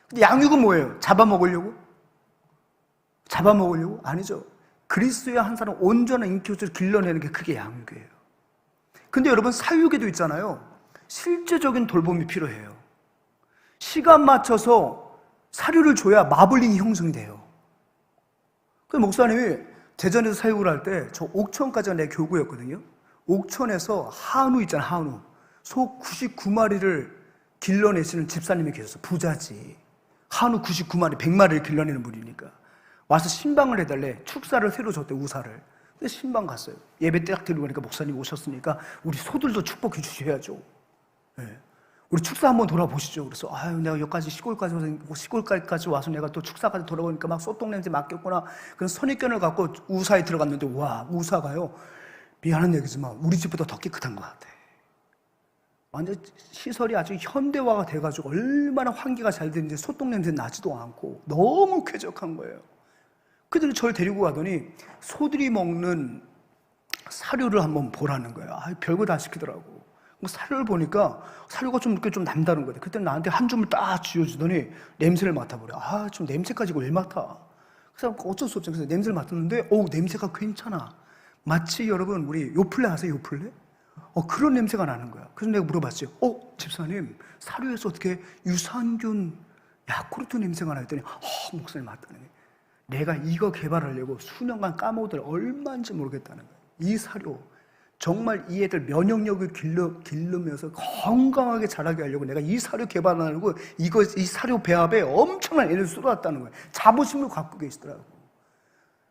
근데 양육은 뭐예요? 잡아먹으려고? 아니죠. 그리스도의 한 사람 온전한 인격적으로 길러내는 게 그게 양육이에요. 근데 여러분, 사육에도 있잖아요. 실제적인 돌봄이 필요해요. 시간 맞춰서 사료를 줘야 마블링이 형성이 돼요. 그 목사님이 대전에서 사육을 할 때 저 옥천까지가 내 교구였거든요. 옥천에서 한우 있잖아, 한우. 소 99마리를 길러내시는 집사님이 계셨어. 부자지. 한우 99마리, 100마리를 길러내는 분이니까. 와서 신방을 해달래. 축사를 새로 줬대, 우사를. 근데 신방 갔어요. 예배 때 딱 들고 가니까 목사님 오셨으니까 우리 소들도 축복해 주셔야죠. 네. 우리 축사 한번 돌아보시죠. 그래서 아유, 내가 여기까지 시골까지 와서 내가 또 축사까지 돌아보니까 막 소똥 냄새 맡겼구나. 그런 선입견을 갖고 우사에 들어갔는데 와, 우사가요. 미안한 얘기지만 우리 집보다 더 깨끗한 것 같아. 완전 시설이 아주 현대화가 돼가지고 얼마나 환기가 잘 되는지 소똥 냄새 나지도 않고 너무 쾌적한 거예요. 그들이 저를 데리고 가더니 소들이 먹는 사료를 한번 보라는 거예요. 아, 별거 다 시키더라고. 사료를 보니까 사료가 좀 남다른 거예요. 그때 나한테 한 줌을 딱 쥐어주더니 냄새를 맡아버려. 아, 좀 냄새까지 왜 맡아? 그래서 어쩔 수 없죠. 그래서 냄새를 맡았는데, 냄새가 괜찮아. 마치 여러분, 우리 요플레 아세요? 요플레? 그런 냄새가 나는 거야. 그래서 내가 물어봤죠. 집사님, 사료에서 어떻게 유산균, 야쿠르트 냄새가 나? 했더니, 목사님 맞다는 거예요. 내가 이거 개발하려고 수년간 까먹어들 얼마인지 모르겠다는 거예요. 이 사료. 정말 이 애들 면역력을 기르면서 건강하게 자라게 하려고 내가 이 사료 개발하려고 이 사료 배합에 엄청난 에너지를 쏟아왔다는 거예요. 자부심을 갖고 계시더라고요.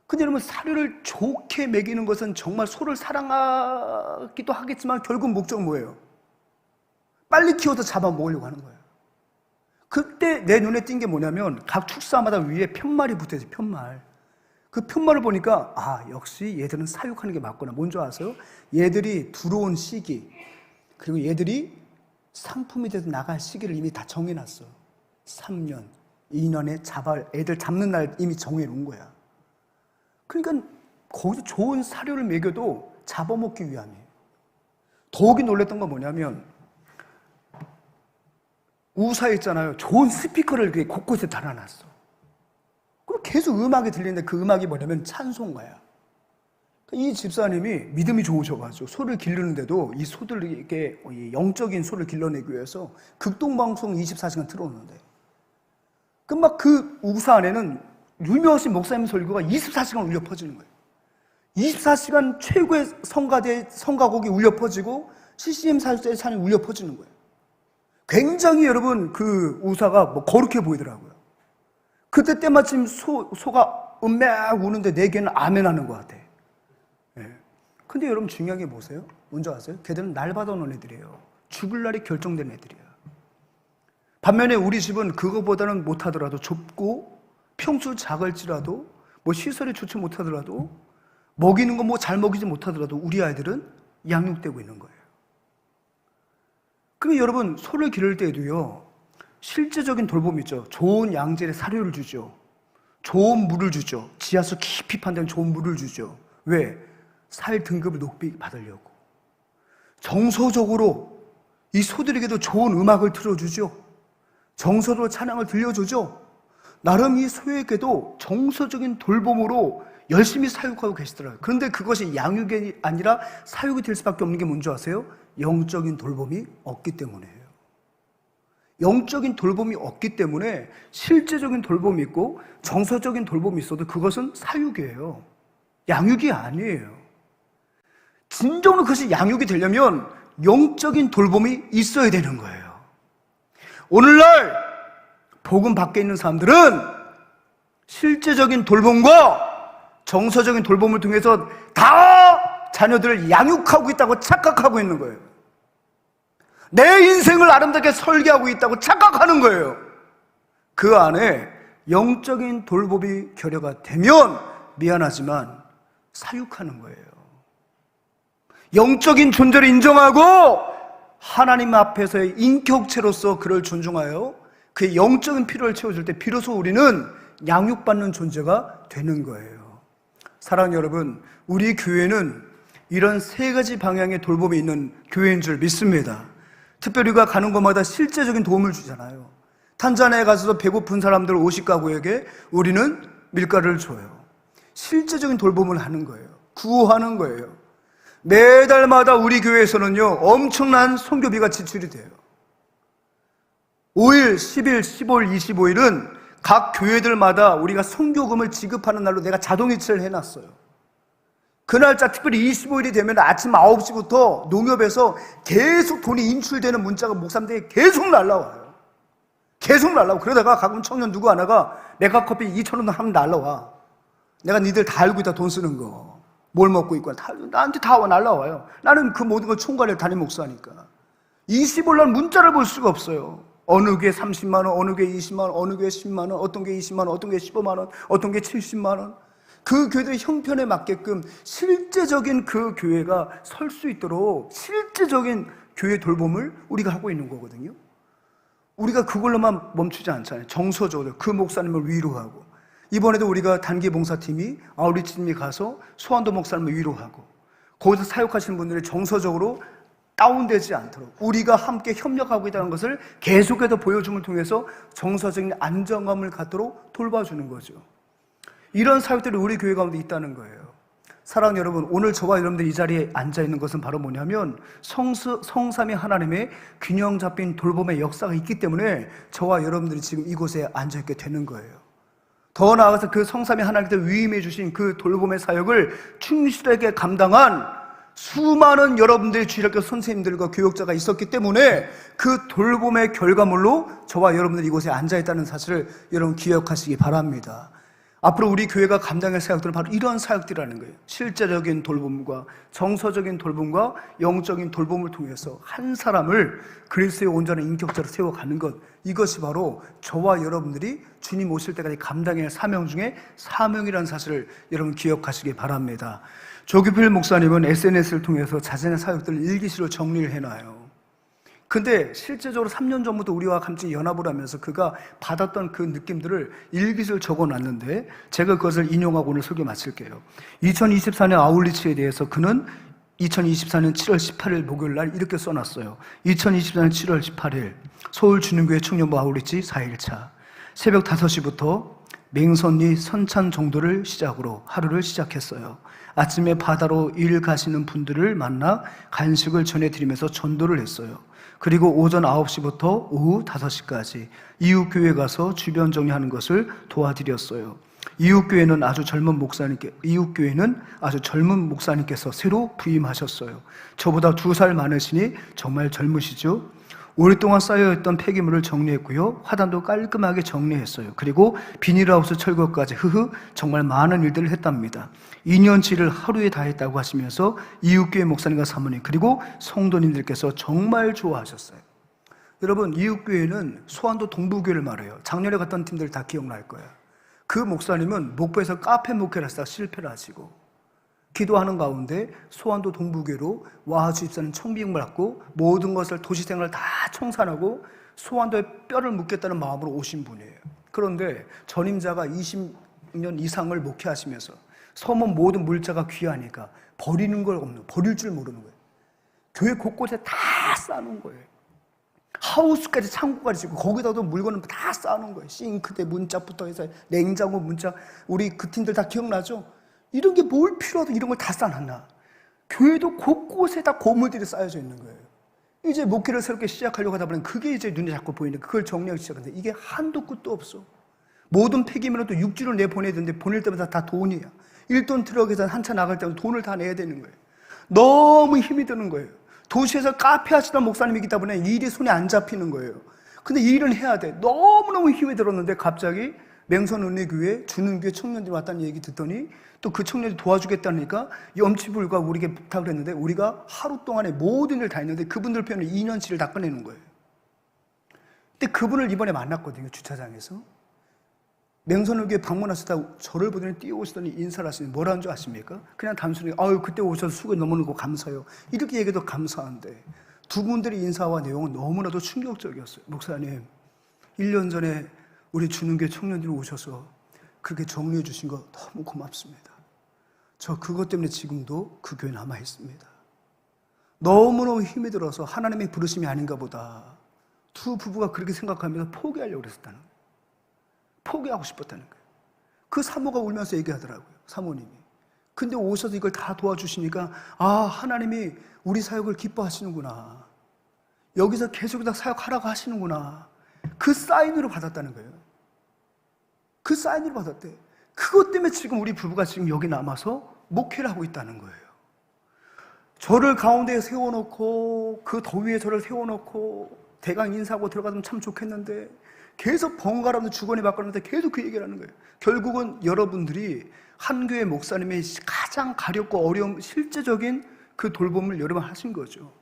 근데 여러분, 사료를 좋게 먹이는 것은 정말 소를 사랑하기도 하겠지만 결국 목적은 뭐예요? 빨리 키워서 잡아먹으려고 하는 거예요. 그때 내 눈에 띈 게 뭐냐면 각 축사마다 위에 편말이 붙어있어요. 편말. 그 편말을 보니까 역시 얘들은 사육하는 게 맞구나. 뭔지 아세요? 얘들이 들어온 시기, 그리고 얘들이 상품이 돼서 나갈 시기를 이미 다 정해놨어. 3년, 2년에 애들 잡는 날 이미 정해놓은 거야. 그러니까 거기서 좋은 사료를 먹여도 잡아먹기 위함이에요. 더욱이 놀랬던 건 뭐냐면 우사에 있잖아요. 좋은 스피커를 이렇게 곳곳에 달아놨어. 그리고 계속 음악이 들리는데 그 음악이 뭐냐면 찬송가야. 이 집사님이 믿음이 좋으셔가지고 소를 기르는데도 이 소들을 이렇게 영적인 소를 길러내기 위해서 극동방송 24시간 틀어놓는데 그 우사 안에는 유명하신 목사님 설교가 24시간 울려 퍼지는 거예요. 24시간 최고의 성가곡이 울려 퍼지고 CCM 사역자의 찬이 울려 퍼지는 거예요. 굉장히 여러분 그 우사가 거룩해 보이더라고요. 그때 때마침 소가 음메악 우는데 내 귀에는 아멘 하는 것 같아. 근데 여러분 중요한 게 뭐세요? 뭔지 아세요? 걔들은 날 받아놓은 애들이에요. 죽을 날이 결정된 애들이야. 반면에 우리 집은 그거보다는 못하더라도 좁고 평수 작을지라도 시설이 좋지 못하더라도 먹이는 거 잘 먹이지 못하더라도 우리 아이들은 양육되고 있는 거예요. 그럼 여러분 소를 기를 때에도요 실제적인 돌봄이 있죠. 좋은 양질의 사료를 주죠. 좋은 물을 주죠. 지하수 깊이 판다는 좋은 물을 주죠. 왜? 살 등급을 높이 받으려고. 정서적으로 이 소들에게도 좋은 음악을 틀어주죠. 정서로 찬양을 들려주죠. 나름 이 소에게도 정서적인 돌봄으로 열심히 사육하고 계시더라고요. 그런데 그것이 양육이 아니라 사육이 될 수밖에 없는 게 뭔지 아세요? 영적인 돌봄이 없기 때문이에요. 영적인 돌봄이 없기 때문에 실제적인 돌봄이 있고 정서적인 돌봄이 있어도 그것은 사육이에요. 양육이 아니에요. 진정으로 그것이 양육이 되려면 영적인 돌봄이 있어야 되는 거예요. 오늘날 복음 밖에 있는 사람들은 실제적인 돌봄과 정서적인 돌봄을 통해서 다 자녀들을 양육하고 있다고 착각하고 있는 거예요. 내 인생을 아름답게 설계하고 있다고 착각하는 거예요. 그 안에 영적인 돌봄이 결여가 되면 미안하지만 사육하는 거예요. 영적인 존재를 인정하고 하나님 앞에서의 인격체로서 그를 존중하여 그의 영적인 필요를 채워줄 때 비로소 우리는 양육받는 존재가 되는 거예요. 사랑하는 여러분, 우리 교회는 이런 세 가지 방향의 돌봄이 있는 교회인 줄 믿습니다. 특별히 우리가 가는 곳마다 실제적인 도움을 주잖아요. 탄자니아에 가서도 배고픈 사람들 50가구에게 우리는 밀가루를 줘요. 실제적인 돌봄을 하는 거예요. 구호하는 거예요. 매달마다 우리 교회에서는요, 엄청난 선교비가 지출이 돼요. 5일, 10일, 15일, 25일은 각 교회들마다 우리가 선교금을 지급하는 날로 내가 자동이체를 해놨어요. 그 날짜 특별히 25일이 되면 아침 9시부터 농협에서 계속 돈이 인출되는 문자가 목사님들에게 계속 날라와요. 계속 날라오고, 그러다가 가끔 청년 누구 하나가 메가커피 2,000원 하면 날라와. 내가 니들 다 알고 있다, 돈 쓰는 거. 뭘 먹고 있고, 나한테 다 날라와요. 나는 그 모든 걸 총괄할 담임 목사니까. 25일 날 문자를 볼 수가 없어요. 어느 교회 30만 원, 어느 교회 20만 원, 어느 교회 10만 원, 어떤 교회 20만 원, 어떤 교회 15만 원, 어떤 교회 70만 원. 그 교회들의 형편에 맞게끔 실제적인 그 교회가 설 수 있도록 실제적인 교회 돌봄을 우리가 하고 있는 거거든요. 우리가 그걸로만 멈추지 않잖아요. 정서적으로 그 목사님을 위로하고, 이번에도 우리가 단기 봉사팀이 아우리팀이 가서 소환도 목사님을 위로하고, 거기서 사역하시는 분들이 정서적으로 다운되지 않도록 우리가 함께 협력하고 있다는 것을 계속해서 보여줌을 통해서 정서적인 안정감을 갖도록 돌봐주는 거죠. 이런 사역들이 우리 교회 가운데 있다는 거예요. 사랑하는 여러분, 오늘 저와 여러분들 이 자리에 앉아있는 것은 바로 뭐냐면 성삼위 하나님의 균형 잡힌 돌봄의 역사가 있기 때문에 저와 여러분들이 지금 이곳에 앉아있게 되는 거예요. 더 나아가서 그 성삼위 하나님께서 위임해 주신 그 돌봄의 사역을 충실하게 감당한 수많은 여러분들의 주일학교 선생님들과 교역자가 있었기 때문에 그 돌봄의 결과물로 저와 여러분들이 이곳에 앉아있다는 사실을 여러분 기억하시기 바랍니다. 앞으로 우리 교회가 감당할 사역들은 바로 이런 사역들이라는 거예요. 실제적인 돌봄과 정서적인 돌봄과 영적인 돌봄을 통해서 한 사람을 그리스도의 온전한 인격자로 세워가는 것, 이것이 바로 저와 여러분들이 주님 오실 때까지 감당해야 할 사명 중에 사명이라는 사실을 여러분 기억하시기 바랍니다. 조규필 목사님은 SNS를 통해서 자신의 사역들을 일기시로 정리를 해놔요. 근데 실제적으로 3년 전부터 우리와 같이 연합을 하면서 그가 받았던 그 느낌들을 일기를 적어놨는데 제가 그것을 인용하고 오늘 설교 마칠게요. 2024년 아울리치에 대해서 그는 2024년 7월 18일 목요일 날 이렇게 써놨어요. 2024년 7월 18일 서울 주님교회 청년부 아울리치 4일차 새벽 5시부터 맹선리 선찬 정도를 시작으로 하루를 시작했어요. 아침에 바다로 일 가시는 분들을 만나 간식을 전해드리면서 전도를 했어요. 그리고 오전 9시부터 오후 5시까지 이웃교회 가서 주변 정리하는 것을 도와드렸어요. 이웃교회는 아주 젊은 목사님께서 새로 부임하셨어요. 저보다 2살 많으시니 정말 젊으시죠? 오랫동안 쌓여있던 폐기물을 정리했고요. 화단도 깔끔하게 정리했어요. 그리고 비닐하우스 철거까지 정말 많은 일들을 했답니다. 2년치를 하루에 다 했다고 하시면서 이웃교회 목사님과 사모님 그리고 성도님들께서 정말 좋아하셨어요. 여러분, 이웃교회는 소환도 동부교회를 말해요. 작년에 갔던 팀들 다 기억날 거예요. 그 목사님은 목포에서 카페 목회를 하시다가 실패를 하시고 기도하는 가운데 소환도 동부교회로 와주입사는 청비용을 받고 모든 것을 도시생활을 다 청산하고 소환도에 뼈를 묻겠다는 마음으로 오신 분이에요. 그런데 전임자가 20년 이상을 목회하시면서 섬은 모든 물자가 귀하니까 버리는 걸 없는, 버릴 줄 모르는 거예요. 교회 곳곳에 다 쌓아놓은 거예요. 하우스까지 창고까지 짓고 거기다도 물건을 다 쌓아놓은 거예요. 싱크대 문짝부터 해서 냉장고 문짝, 우리 그 팀들 다 기억나죠? 이런 게 뭘 필요하든 이런 걸 다 쌓아놨나? 교회도 곳곳에 다 고물들이 쌓여져 있는 거예요. 이제 목회를 새롭게 시작하려고 하다 보면 그게 이제 눈에 자꾸 보이는데 그걸 정리하기 시작하는데 이게 한도 끝도 없어. 모든 폐기물은 또 육지로 내보내야 되는데 보낼 때마다 다 돈이야. 1톤 트럭에서 한 차 나갈 때마다 돈을 다 내야 되는 거예요. 너무 힘이 드는 거예요. 도시에서 카페 하시던 목사님이기 때문에 일이 손에 안 잡히는 거예요. 근데 이 일은 해야 돼. 너무너무 힘이 들었는데 갑자기 맹선은혜교회, 주는교회 청년들이 왔다는 얘기 듣더니 또 그 청년들이 도와주겠다니까 염치불과 우리에게 부탁을 했는데 우리가 하루 동안에 모든 일 다 했는데 그분들 편을 2년치를 다 꺼내는 거예요. 근데 그분을 이번에 만났거든요, 주차장에서. 맹선을교회 방문하시다가 저를 보더니 뛰어오시더니 인사를 하시니 뭐라는 줄 아십니까? 그냥 단순히 아유 그때 오셔서 수고 너무너무 감사해요 이렇게 얘기해도 감사한데 두 분들의 인사와 내용은 너무나도 충격적이었어요. 목사님, 1년 전에 우리 주는교회 청년들이 오셔서 그렇게 정리해 주신 거 너무 고맙습니다. 저 그것 때문에 지금도 그 교회에 남아 있습니다. 너무너무 힘이 들어서 하나님의 부르심이 아닌가 보다. 두 부부가 그렇게 생각하면서 포기하려고 그랬었다는 거예요. 포기하고 싶었다는 거예요. 그 사모가 울면서 얘기하더라고요. 사모님이. 근데 오셔서 이걸 다 도와주시니까 하나님이 우리 사역을 기뻐하시는구나. 여기서 계속 다 사역하라고 하시는구나. 그 사인으로 받았다는 거예요. 그 사인으로 받았대. 그것 때문에 지금 우리 부부가 지금 여기 남아서 목회를 하고 있다는 거예요. 저를 가운데에 세워놓고 그 더위에 저를 세워놓고 대강 인사하고 들어가면 참 좋겠는데 계속 번갈아가면서 주거니 받거니면서 계속 그 얘기를 하는 거예요. 결국은 여러분들이 한 교회 목사님의 가장 가렵고 어려운 실제적인 그 돌봄을 여러 번 하신 거죠.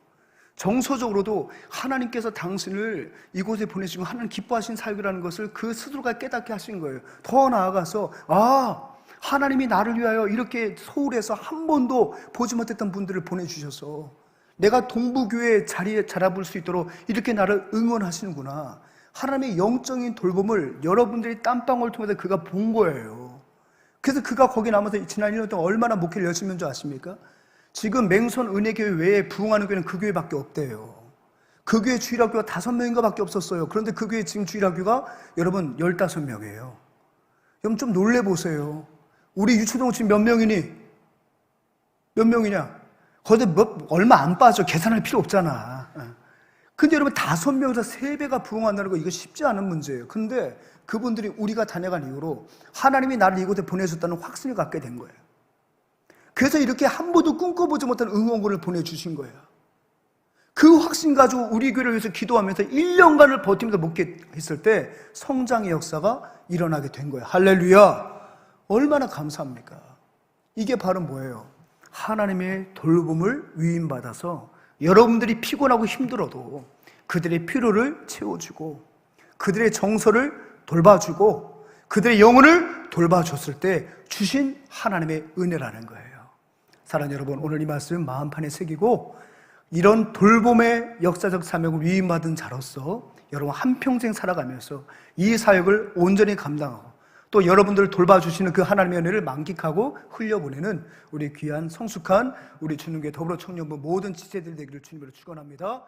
정서적으로도 하나님께서 당신을 이곳에 보내시고 하나님 기뻐하신 사역이라는 것을 그 스스로가 깨닫게 하신 거예요. 더 나아가서 하나님이 나를 위하여 이렇게 서울에서 한 번도 보지 못했던 분들을 보내주셔서 내가 동부교회 자리에 자라볼 수 있도록 이렇게 나를 응원하시는구나. 하나님의 영적인 돌봄을 여러분들이 땀방울을 통해서 그가 본 거예요. 그래서 그가 거기 남아서 지난 1년 동안 얼마나 목회를 열심히 한 줄 아십니까? 지금 맹선 은혜교회 외에 부흥하는 교회는 그 교회밖에 없대요. 그 교회 주일학교가 5명인가 밖에 없었어요. 그런데 그 교회 지금 주일학교가 여러분 15명이에요. 여러분 좀 놀래보세요. 우리 유초동 지금 몇 명이니? 몇 명이냐? 거기서 얼마 안 빠져. 계산할 필요 없잖아. 근데 여러분 5명에서 3배가 부흥한다는 거 이거 쉽지 않은 문제예요. 근데 그분들이 우리가 다녀간 이후로 하나님이 나를 이곳에 보내셨다는 확신을 갖게 된 거예요. 그래서 이렇게 한 번도 꿈꿔보지 못한 응원군을 보내주신 거예요. 그 확신 가지고 우리 교회를 위해서 기도하면서 1년간을 버티면서 목회했을 때 성장의 역사가 일어나게 된 거예요. 할렐루야! 얼마나 감사합니까? 이게 바로 뭐예요? 하나님의 돌봄을 위임받아서 여러분들이 피곤하고 힘들어도 그들의 필요를 채워주고 그들의 정서를 돌봐주고 그들의 영혼을 돌봐줬을 때 주신 하나님의 은혜라는 거예요. 사랑하는 여러분, 오늘 이 말씀 마음판에 새기고 이런 돌봄의 역사적 사명을 위임받은 자로서 여러분 한평생 살아가면서 이 사역을 온전히 감당하고 또 여러분들을 돌봐주시는 그 하나님의 은혜를 만끽하고 흘려보내는 우리 귀한 성숙한 우리 주님교회 더불어 청년부 모든 지체들 되기를 주님으로 축원합니다.